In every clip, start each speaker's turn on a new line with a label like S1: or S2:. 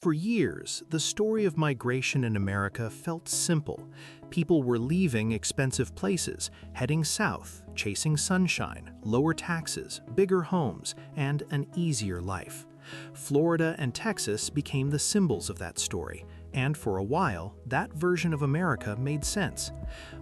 S1: For years, the story of migration in America felt simple. People were leaving expensive places, heading south, chasing sunshine, lower taxes, bigger homes, and an easier life. Florida and Texas became the symbols of that story, and for a while, that version of America made sense.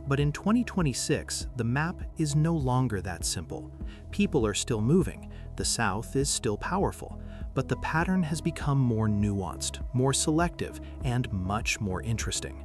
S1: But in 2026, the map is no longer that simple. People are still moving, the South is still powerful, but the pattern has become more nuanced, more selective, and much more interesting.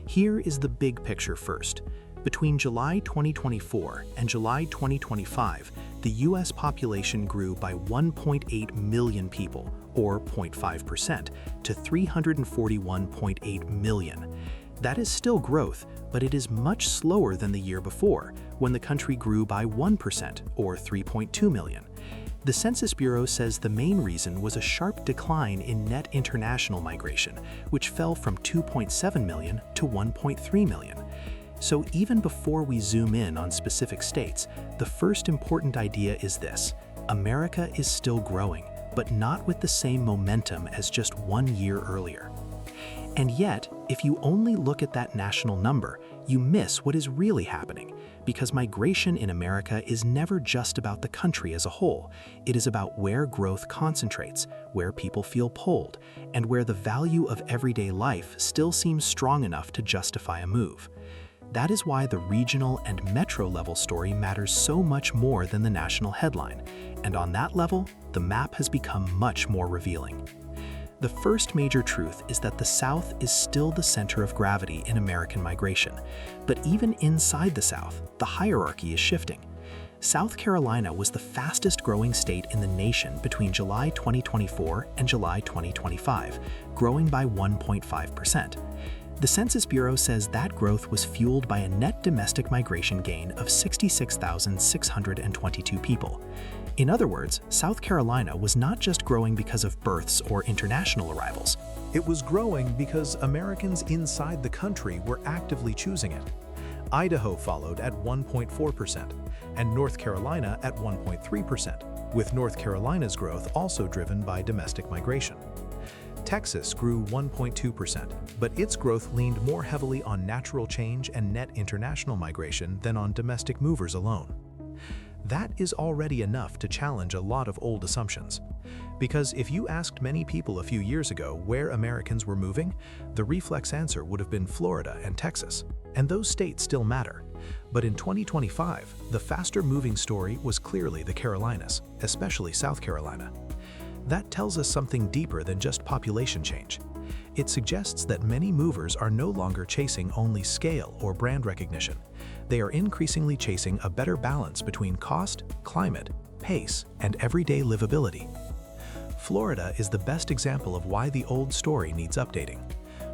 S1: Here is the big picture first. Between July 2024 and July 2025, the US population grew by 1.8 million people, or 0.5%, to 341.8 million. That is still growth, but it is much slower than the year before, when the country grew by 1%, or 3.2 million. The Census Bureau says the main reason was a sharp decline in net international migration, which fell from 2.7 million to 1.3 million. So even before we zoom in on specific states, the first important idea is this: America is still growing, but not with the same momentum as just 1 year earlier. And yet, if you only look at that national number, you miss what is really happening, because migration in America is never just about the country as a whole. It is about where growth concentrates, where people feel pulled, and where the value of everyday life still seems strong enough to justify a move. That is why the regional and metro level story matters so much more than the national headline, and on that level, the map has become much more revealing. The first major truth is that the South is still the center of gravity in American migration. But even inside the South, the hierarchy is shifting. South Carolina was the fastest growing state in the nation between July 2024 and July 2025, growing by 1.5%. The Census Bureau says that growth was fueled by a net domestic migration gain of 66,622 people. In other words, South Carolina was not just growing because of births or international arrivals.
S2: It was growing because Americans inside the country were actively choosing it. Idaho followed at 1.4%, and North Carolina at 1.3%, with North Carolina's growth also driven by domestic migration. Texas grew 1.2%, but its growth leaned more heavily on natural change and net international migration than on domestic movers alone. That is already enough to challenge a lot of old assumptions. Because if you asked many people a few years ago where Americans were moving, the reflex answer would have been Florida and Texas, and those states still matter. But in 2025, the faster moving story was clearly the Carolinas, especially South Carolina. That tells us something deeper than just population change. It suggests that many movers are no longer chasing only scale or brand recognition. They are increasingly chasing a better balance between cost, climate, pace, and everyday livability. Florida is the best example of why the old story needs updating.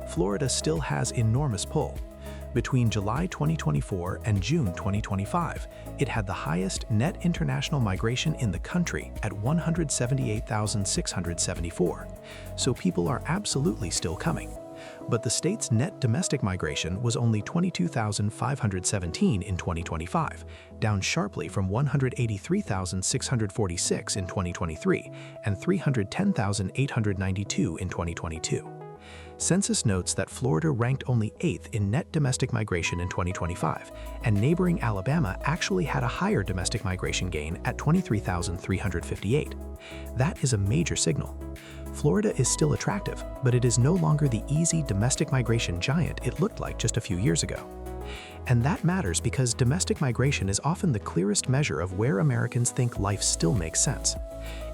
S2: Florida still has enormous pull. Between July 2024 and June 2025, it had the highest net international migration in the country at 178,674. So people are absolutely still coming. But the state's net domestic migration was only 22,517 in 2025, down sharply from 183,646 in 2023 and 310,892 in 2022. Census notes that Florida ranked only 8th in net domestic migration in 2025, and neighboring Alabama actually had a higher domestic migration gain at 23,358. That is a major signal. Florida is still attractive, but it is no longer the easy domestic migration giant it looked like just a few years ago. And that matters because domestic migration is often the clearest measure of where Americans think life still makes sense.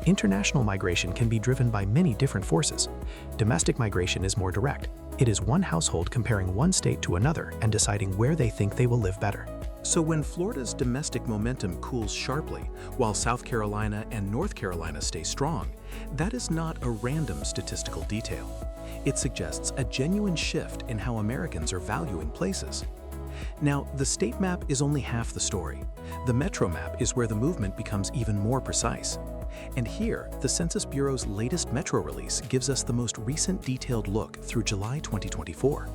S2: International migration can be driven by many different forces. Domestic migration is more direct. It is one household comparing one state to another and deciding where they think they will live better.
S1: So when Florida's domestic momentum cools sharply, while South Carolina and North Carolina stay strong, that is not a random statistical detail. It suggests a genuine shift in how Americans are valuing places. Now, the state map is only half the story. The metro map is where the movement becomes even more precise. And here, the Census Bureau's latest metro release gives us the most recent detailed look through July 2024.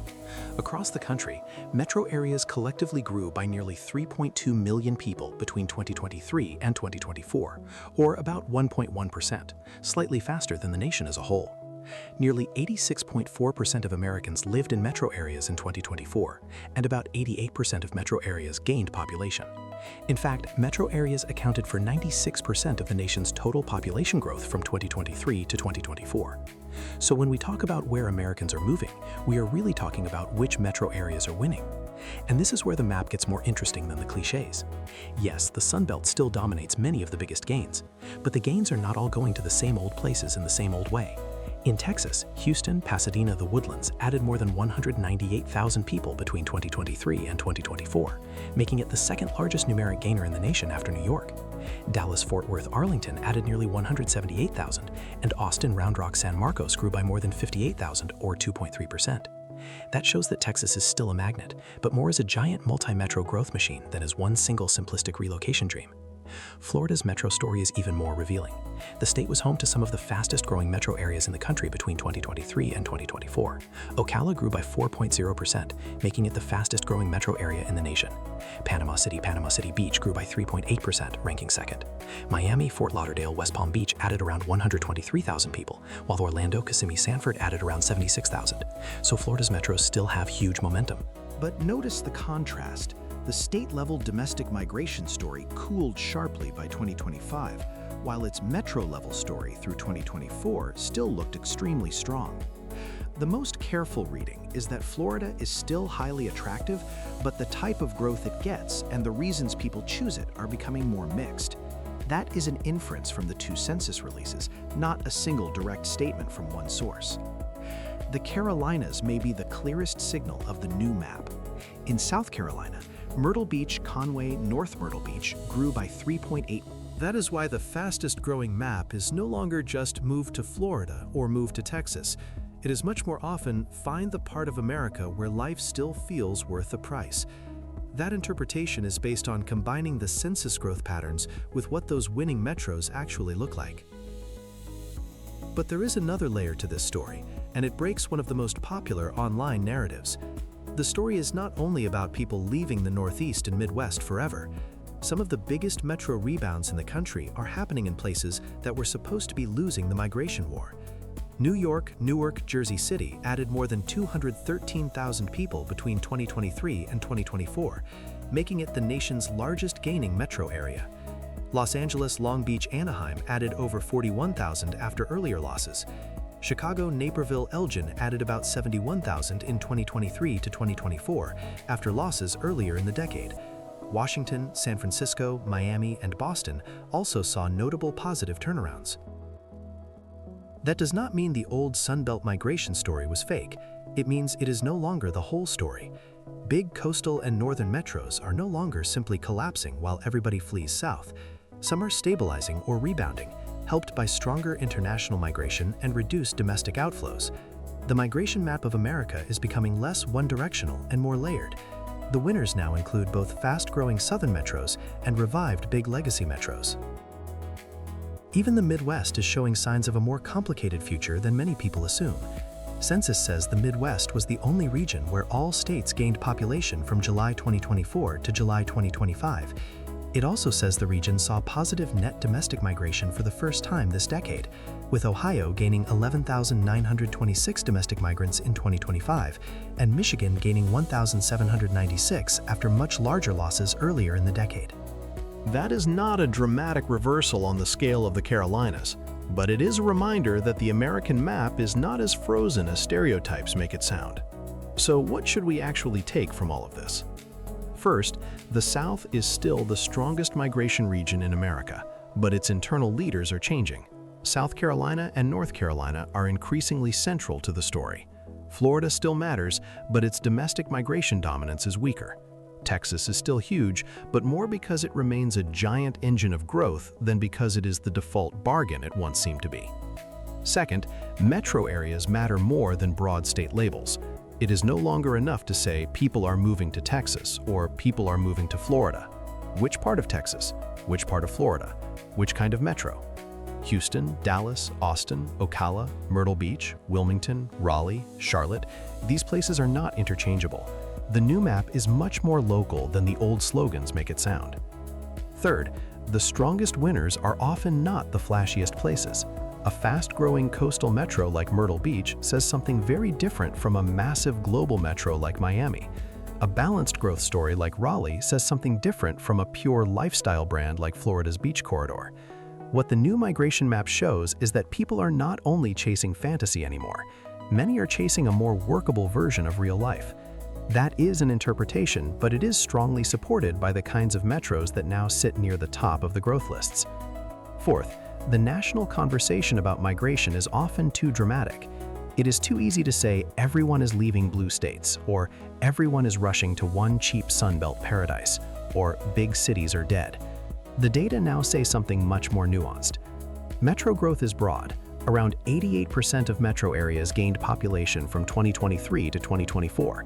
S1: Across the country, metro areas collectively grew by nearly 3.2 million people between 2023 and 2024, or about 1.1%, slightly faster than the nation as a whole.
S2: Nearly 86.4% of Americans lived in metro areas in 2024, and about 88% of metro areas gained population. In fact, metro areas accounted for 96% of the nation's total population growth from 2023 to 2024. So when we talk about where Americans are moving, we are really talking about which metro areas are winning. And this is where the map gets more interesting than the cliches. Yes, the Sun Belt still dominates many of the biggest gains, but the gains are not all going to the same old places in the same old way. In Texas, Houston, Pasadena, the Woodlands added more than 198,000 people between 2023 and 2024, making it the second largest numeric gainer in the nation after New York. Dallas-Fort Worth, Arlington added nearly 178,000, and Austin, Round Rock, San Marcos grew by more than 58,000, or 2.3%. That shows that Texas is still a magnet, but more as a giant multi-metro growth machine than as one single simplistic relocation dream. Florida's metro story is even more revealing. The state was home to some of the fastest growing metro areas in the country between 2023 and 2024. Ocala grew by 4.0%, making it the fastest growing metro area in the nation. Panama City Beach grew by 3.8%, ranking second. Miami, Fort Lauderdale, West Palm Beach added around 123,000 people, while Orlando, Kissimmee, Sanford added around 76,000. So Florida's metros still have huge momentum.
S1: But notice the contrast. The state-level domestic migration story cooled sharply by 2025, while its metro-level story through 2024 still looked extremely strong. The most careful reading is that Florida is still highly attractive, but the type of growth it gets and the reasons people choose it are becoming more mixed. That is an inference from the two census releases, not a single direct statement from one source. The Carolinas may be the clearest signal of the new map. In South Carolina, Myrtle Beach, Conway, North Myrtle Beach grew by 3.8%. That is why the fastest growing map is no longer just move to Florida or move to Texas. It is much more often find the part of America where life still feels worth the price. That interpretation is based on combining the census growth patterns with what those winning metros actually look like. But there is another layer to this story, and it breaks one of the most popular online narratives. The story is not only about people leaving the Northeast and Midwest forever. Some of the biggest metro rebounds in the country are happening in places that were supposed to be losing the migration war. New York, Newark, Jersey City added more than 213,000 people between 2023 and 2024, making it the nation's largest gaining metro area. Los Angeles, Long Beach, Anaheim added over 41,000 after earlier losses. Chicago, Naperville, Elgin added about 71,000 in 2023 to 2024 after losses earlier in the decade. Washington, San Francisco, Miami, and Boston also saw notable positive turnarounds. That does not mean the old Sunbelt migration story was fake. It means it is no longer the whole story. Big coastal and northern metros are no longer simply collapsing while everybody flees south. Some are stabilizing or rebounding, helped by stronger international migration and reduced domestic outflows. The migration map of America is becoming less one-directional and more layered. The winners now include both fast-growing southern metros and revived big legacy metros. Even the Midwest is showing signs of a more complicated future than many people assume. Census says the Midwest was the only region where all states gained population from July 2024 to July 2025. It also says the region saw positive net domestic migration for the first time this decade, with Ohio gaining 11,926 domestic migrants in 2025 and Michigan gaining 1,796 after much larger losses earlier in the decade.
S3: That is not a dramatic reversal on the scale of the Carolinas, but it is a reminder that the American map is not as frozen as stereotypes make it sound. So what should we actually take from all of this? First, the South is still the strongest migration region in America, but its internal leaders are changing. South Carolina and North Carolina are increasingly central to the story. Florida still matters, but its domestic migration dominance is weaker. Texas is still huge, but more because it remains a giant engine of growth than because it is the default bargain it once seemed to be. Second, metro areas matter more than broad state labels. It is no longer enough to say people are moving to Texas or people are moving to Florida. Which part of Texas? Which part of Florida? Which kind of metro? Houston, Dallas, Austin, Ocala, Myrtle Beach, Wilmington, Raleigh, Charlotte, these places are not interchangeable. The new map is much more local than the old slogans make it sound. Third, the strongest winners are often not the flashiest places. A fast-growing coastal metro like Myrtle Beach says something very different from a massive global metro like Miami. A balanced growth story like Raleigh says something different from a pure lifestyle brand like Florida's Beach Corridor. What the new migration map shows is that people are not only chasing fantasy anymore. Many are chasing a more workable version of real life. That is an interpretation, but it is strongly supported by the kinds of metros that now sit near the top of the growth lists. Fourth, the national conversation about migration is often too dramatic. It is too easy to say everyone is leaving blue states, or everyone is rushing to one cheap Sunbelt paradise, or big cities are dead. The data now say something much more nuanced. Metro growth is broad. Around 88% of metro areas gained population from 2023 to 2024.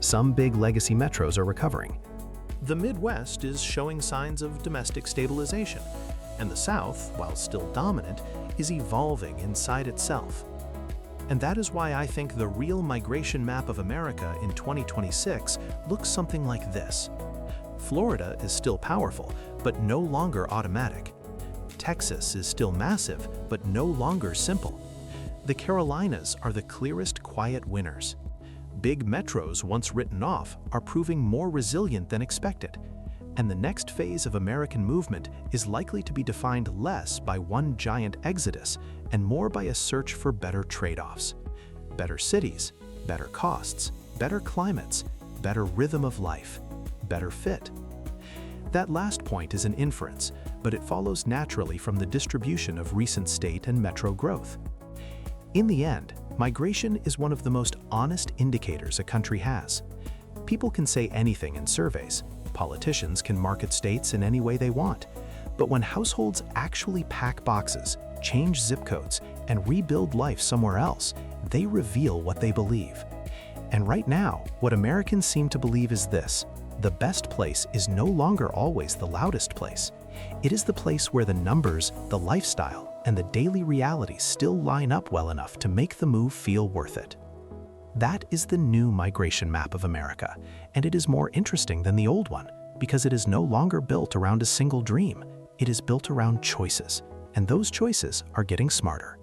S3: Some big legacy metros are recovering.
S1: The Midwest is showing signs of domestic stabilization, and the South, while still dominant, is evolving inside itself. And that is why I think the real migration map of America in 2026 looks something like this. Florida is still powerful, but no longer automatic. Texas is still massive, but no longer simple. The Carolinas are the clearest quiet winners. Big metros once written off are proving more resilient than expected. And the next phase of American movement is likely to be defined less by one giant exodus and more by a search for better trade-offs. Better cities, better costs, better climates, better rhythm of life, better fit. That last point is an inference, but it follows naturally from the distribution of recent state and metro growth. In the end, migration is one of the most honest indicators a country has. People can say anything in surveys. Politicians can market states in any way they want. But when households actually pack boxes, change zip codes, and rebuild life somewhere else, they reveal what they believe. And right now, what Americans seem to believe is this: the best place is no longer always the loudest place. It is the place where the numbers, the lifestyle, and the daily reality still line up well enough to make the move feel worth it. That is the new migration map of America, and it is more interesting than the old one because it is no longer built around a single dream. It is built around choices, and those choices are getting smarter.